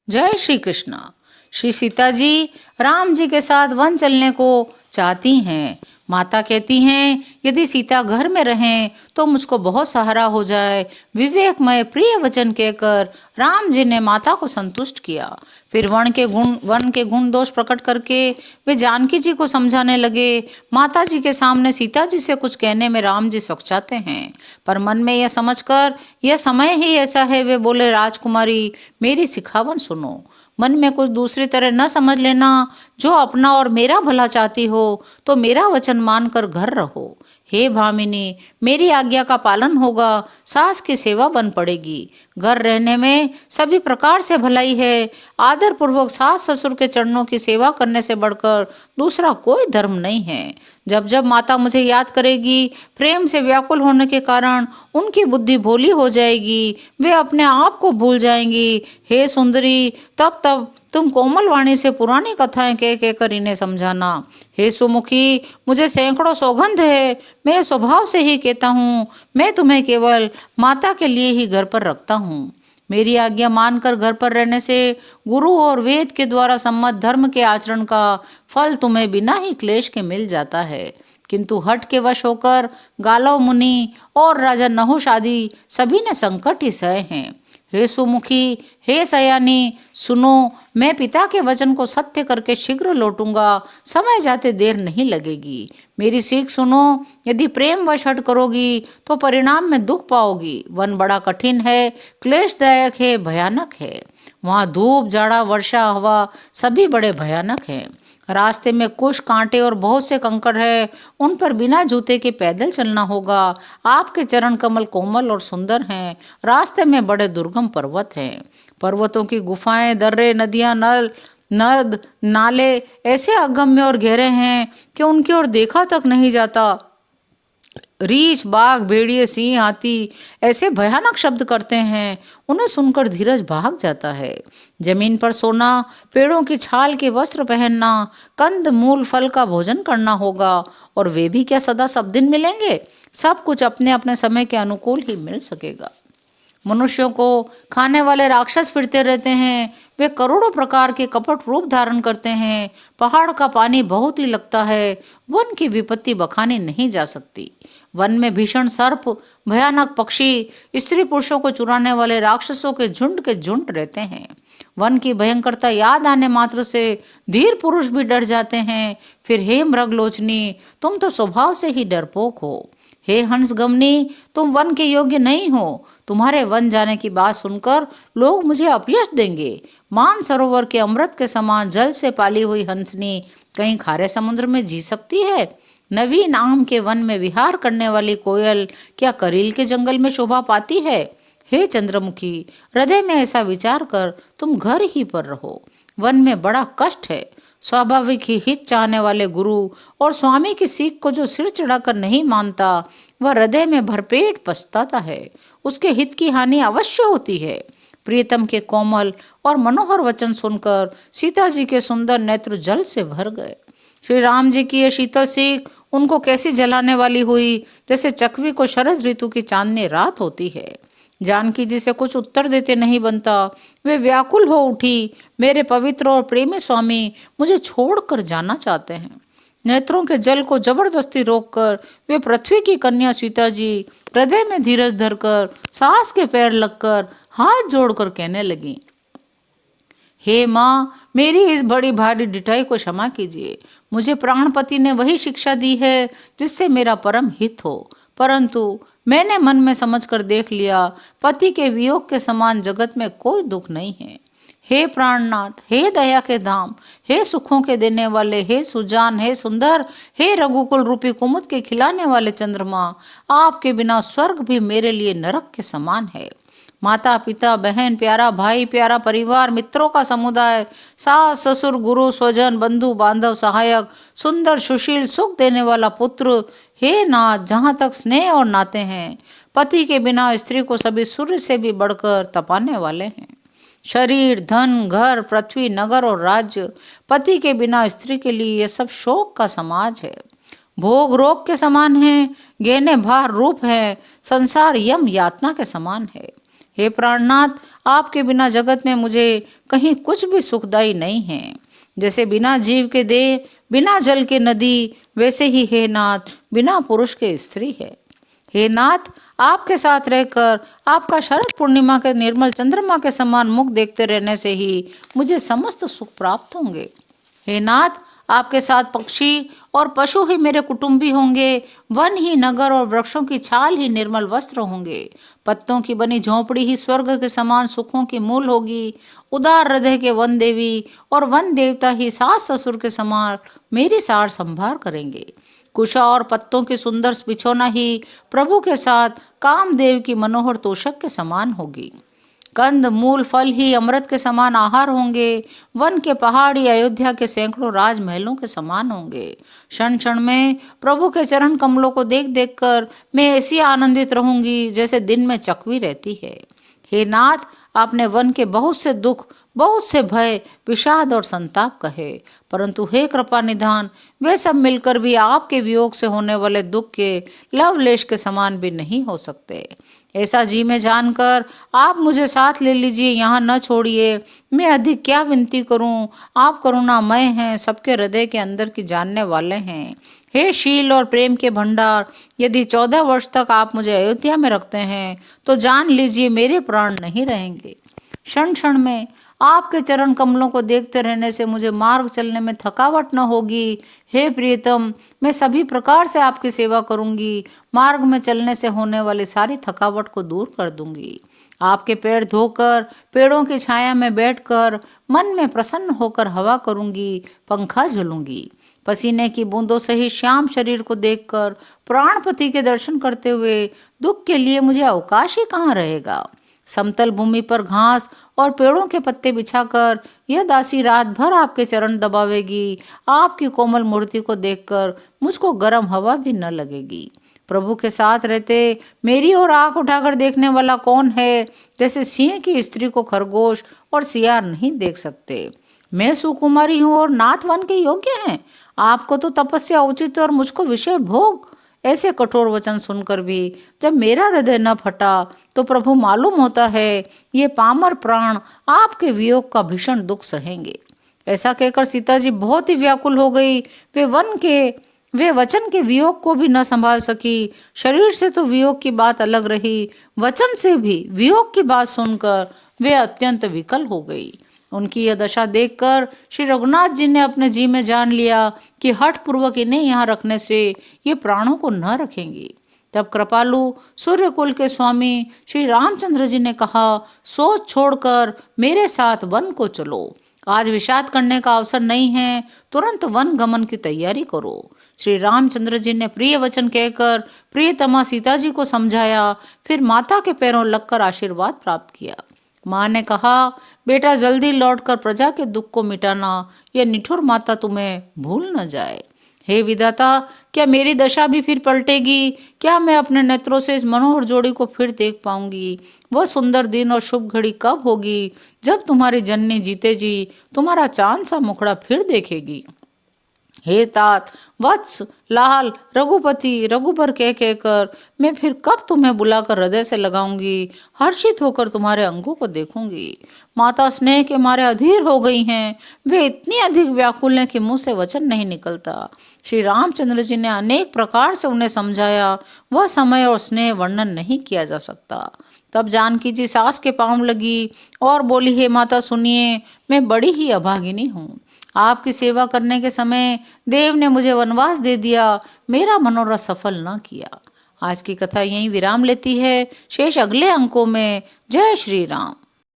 जय श्री कृष्ण। श्री सीता जी राम जी के साथ वन चलने को चाहती हैं। माता कहती हैं यदि सीता घर में रहें तो मुझको बहुत सहारा हो जाए। विवेकमय प्रिय वचन कहकर राम जी ने माता को संतुष्ट किया। फिर वन के गुण दोष प्रकट करके वे जानकी जी को समझाने लगे। माता जी के सामने सीता जी से कुछ कहने में राम जी सकुचाते हैं, पर मन में यह समझकर यह समय ही ऐसा है, वे बोले राजकुमारी मेरी सिखावन सुनो। मन में कुछ दूसरी तरह न समझ लेना। जो अपना और मेरा भला चाहती हो तो मेरा वचन मानकर घर रहो। हे भामिनी, मेरी आज्ञा का पालन होगा, सास की सेवा बन पड़ेगी। घर रहने में सभी प्रकार से भलाई है। आदर पूर्वक सास ससुर के चरणों की सेवा करने से बढ़कर दूसरा कोई धर्म नहीं है। जब जब माता मुझे याद करेगी, प्रेम से व्याकुल होने के कारण उनकी बुद्धि भोली हो जाएगी, वे अपने आप को भूल जाएंगी। हे सुंदरी, तब तब तुम कोमल वाणी से पुरानी कथाएं कह कहकर इन्हें समझाना। हे सुमुखी, मुझे सैकड़ों सौगंध है, मैं स्वभाव से ही कहता हूँ, मैं तुम्हें केवल माता के लिए ही घर पर रखता हूँ। मेरी आज्ञा मानकर घर पर रहने से गुरु और वेद के द्वारा सम्मत धर्म के आचरण का फल तुम्हें बिना ही क्लेश के मिल जाता है। किंतु हट के वश होकर गालव मुनि और राजा नहुष आदि सभी ने संकट ही सहे हैं। हे सुमुखी, हे सयानी, सुनो, मैं पिता के वचन को सत्य करके शीघ्र लौटूंगा, समय जाते देर नहीं लगेगी। मेरी सीख सुनो, यदि प्रेम वश हट करोगी तो परिणाम में दुख पाओगी। वन बड़ा कठिन है, क्लेशदायक है, भयानक है। वहाँ धूप, जाड़ा, वर्षा, हवा सभी बड़े भयानक हैं। रास्ते में कुश, कांटे और बहुत से कंकड़ है, उन पर बिना जूते के पैदल चलना होगा। आपके चरण कमल कोमल और सुंदर हैं। रास्ते में बड़े दुर्गम पर्वत हैं। पर्वतों की गुफाएं, दर्रे, नदियां, नद, नाले ऐसे अगम्य और गहरे हैं कि उनकी ओर देखा तक नहीं जाता। रीछ, बाघ, भेड़िए, सिंह, हाथी ऐसे भयानक शब्द करते हैं, उन्हें सुनकर धीरज भाग जाता है। जमीन पर सोना, पेड़ों की छाल के वस्त्र पहनना, कंद मूल फल का भोजन करना होगा, और वे भी क्या सदा सब दिन मिलेंगे? सब कुछ अपने अपने समय के अनुकूल ही मिल सकेगा। मनुष्यों को खाने वाले राक्षस फिरते रहते हैं। वे करोड़ों प्रकार के कपट रूप धारण करते हैं। पहाड़ का पानी बहुत ही लगता है। वन की विपत्ति बखानी नहीं जा सकती। वन में भीषण सर्प, भयानक पक्षी, स्त्री पुरुषों को चुराने वाले राक्षसों के झुंड रहते हैं। वन की भयंकरता याद आने मात्र से धीर पुरुष भी डर जाते हैं। फिर हे मृगलोचनी, तुम तो स्वभाव से ही डरपोक हो। हे हंसगमनी, तुम वन के योग्य नहीं हो। तुम्हारे वन जाने की बात सुनकर लोग मुझे अपयश देंगे। मान सरोवर के अमृत के समान जल से पाली हुई हंसनी कहीं खारे समुद्र में जी सकती है? नवीन आम के वन में विहार करने वाली कोयल क्या करील के जंगल में शोभा पाती है? हे चंद्रमुखी, हृदय में ऐसा विचार कर तुम घर ही पर रहो। वन में बड़ा कष्ट है। स्वाभाविक ही हित चाहने वाले गुरु और स्वामी की सीख को जो सिर चढ़ाकर नहीं मानता, वह हृदय में भरपेट पछताता है। उसके हित की हानि अवश्य होती है। प्रियतम के कोमल और मनोहर वचन सुनकर सीता जी के सुंदर नेत्र जल से भर गए। श्री राम जी की यह शीतल सीख उनको कैसी जलाने वाली हुई, जैसे चकवी को शरद ऋतु की चांदनी रात होती है। जानकी जी से कुछ उत्तर देते नहीं बनता। वे व्याकुल हो उठी। मेरे पवित्र और प्रेमी स्वामी मुझे छोड़कर जाना चाहते हैं। नेत्रों के जल को जबरदस्ती रोककर वे पृथ्वी की कन्या सीता जी हृदय में धीरज धरकर सास के पैर लगकर हाथ जोड़कर कहने लगी, हे माँ, मेरी इस बड़ी भारी डिठाई को क्षमा कीजिए। मुझे प्राणपति ने वही शिक्षा दी है जिससे मेरा परम हित हो, परंतु मैंने मन में समझकर देख लिया, पति के वियोग के समान जगत में कोई दुख नहीं है। हे प्राणनाथ, हे दया के धाम, हे सुखों के देने वाले, हे सुजान, हे सुंदर, हे रघुकुल रूपी कुमुद के खिलाने वाले चंद्रमा, आपके बिना स्वर्ग भी मेरे लिए नरक के समान है। माता, पिता, बहन, प्यारा भाई, प्यारा परिवार, मित्रों का समुदाय, सास ससुर, गुरु, स्वजन, बंधु बांधव, सहायक, सुंदर, सुशील, सुख देने वाला पुत्र, हे नाथ, जहाँ तक स्नेह और नाते हैं, पति के बिना स्त्री को सभी सूर्य से भी बढ़कर तपाने वाले हैं। शरीर, धन, घर, पृथ्वी, नगर और राज्य, पति के बिना स्त्री के लिए यह सब शोक का समाज है। भोग रोग के समान है, गहने भार रूप है, संसार यम यातना के समान है। हे प्राणनाथ, आपके बिना जगत में मुझे कहीं कुछ भी सुखदाई नहीं है। जैसे बिना जीव के देह, बिना जल के नदी, वैसे ही हे नाथ बिना पुरुष के स्त्री है। हे नाथ, आपके साथ रहकर आपका शरद पूर्णिमा के निर्मल चंद्रमा के समान मुख देखते रहने से ही मुझे समस्त सुख प्राप्त होंगे। हे नाथ, आपके साथ पक्षी और पशु ही मेरे कुटुंबी होंगे, वन ही नगर और वृक्षों की छाल ही निर्मल वस्त्र होंगे, पत्तों की बनी झोंपड़ी ही स्वर्ग के समान सुखों की मूल होगी, उदार हृदय के वन देवी और वन देवता ही सास ससुर के समान मेरी सार संभार करेंगे। कुशा और पत्तों की सुंदर बिछौना ही प्रभु के साथ कामदेव की मनोहर तोषक के समान होगी। कंद मूल फल ही अमृत के समान आहार होंगे, वन के पहाड़ी अयोध्या के सैकड़ों राजमहलों के समान होंगे। क्षण क्षण में प्रभु के चरण कमलों को देख देख कर मैं ऐसी आनंदित रहूंगी जैसे दिन में चकवी रहती है। हे नाथ, आपने वन के बहुत से दुख, बहुत से भय, विषाद और संताप कहे, परंतु हे कृपा निधान, वे सब मिलकर भी आपके वियोग से होने वाले दुख के लवलेश के समान भी नहीं हो सकते। ऐसा जी में जानकर आप मुझे साथ ले लीजिए, यहाँ न छोड़िए। मैं अधिक क्या विनती करूं, आप करुणामय हैं, सबके हृदय के अंदर की जानने वाले हैं। हे शील और प्रेम के भंडार, यदि 14 वर्ष तक आप मुझे अयोध्या में रखते हैं तो जान लीजिए मेरे प्राण नहीं रहेंगे। क्षण क्षण में आपके चरण कमलों को देखते रहने से मुझे मार्ग चलने में थकावट न होगी। हे प्रियतम, मैं सभी प्रकार से आपकी सेवा करूंगी, मार्ग में चलने से होने वाली सारी थकावट को दूर कर दूंगी। आपके पैर धोकर, पेड़ों की छाया में बैठकर, मन में प्रसन्न होकर हवा करूंगी, पंखा झूलूंगी। पसीने की बूंदों से ही श्याम शरीर को देखकर प्राणपति के दर्शन करते हुए दुख के लिए मुझे अवकाश ही कहाँ रहेगा। समतल भूमि पर घास और पेड़ों के पत्ते बिछाकर यह दासी रात भर आपके चरण दबावेगी। आपकी कोमल मूर्ति को देखकर मुझको गर्म हवा भी न लगेगी। प्रभु के साथ रहते मेरी ओर आंख उठाकर देखने वाला कौन है? जैसे सिंह की स्त्री को खरगोश और सियार नहीं देख सकते। मैं सुकुमारी हूँ और नाथ वन के योग्य हैं। आपको तो तपस्या उचित और मुझको विषय भोग। ऐसे कठोर वचन सुनकर भी जब मेरा हृदय न फटा तो प्रभु मालूम होता है ये पामर प्राण आपके वियोग का भीषण दुख सहेंगे। ऐसा कहकर सीता जी बहुत ही व्याकुल हो गई। वे वचन के वियोग को भी न संभाल सकी। शरीर से तो वियोग की बात अलग रही, वचन से भी वियोग की बात सुनकर वे अत्यंत विकल हो गई। उनकी यह दशा देखकर श्री रघुनाथ जी ने अपने जी में जान लिया कि हठ पूर्वक इन्हें यहाँ रखने से ये प्राणों को न रखेंगी। तब कृपालु सूर्यकुल के स्वामी श्री रामचंद्र जी ने कहा, सोच छोड़कर मेरे साथ वन को चलो। आज विषाद करने का अवसर नहीं है, तुरंत वन गमन की तैयारी करो। श्री रामचंद्र जी ने प्रिय वचन कहकर प्रियतमा सीता जी को समझाया, फिर माता के पैरों लगकर आशीर्वाद प्राप्त किया। माँ ने कहा, बेटा जल्दी लौटकर प्रजा के दुख को मिटाना, यह निठुर माता तुम्हें भूल न जाए। हे विधाता, क्या मेरी दशा भी फिर पलटेगी? क्या मैं अपने नेत्रों से इस मनोहर जोड़ी को फिर देख पाऊंगी? वह सुंदर दिन और शुभ घड़ी कब होगी जब तुम्हारी जननी जीते जी तुम्हारा चांद सा मुखड़ा फिर देखेगी? हे तात, वत्स, लाल, रघुपति, रघुबर कह कहकर मैं फिर कब तुम्हें बुलाकर हृदय से लगाऊंगी, हर्षित होकर तुम्हारे अंगों को देखूंगी। माता स्नेह के मारे अधीर हो गई हैं, वे इतनी अधिक व्याकुल हैं कि मुंह से वचन नहीं निकलता। श्री रामचंद्र जी ने अनेक प्रकार से उन्हें समझाया, वह समय और स्नेह वर्णन नहीं किया जा सकता। तब जानकी जी सास के पांव लगी और बोली, हे माता सुनिए, मैं बड़ी ही अभागिनी हूँ। आपकी सेवा करने के समय देव ने मुझे वनवास दे दिया, मेरा मनोरथ सफल न किया। आज की कथा यहीं विराम लेती है, शेष अगले अंकों में। जय श्री राम।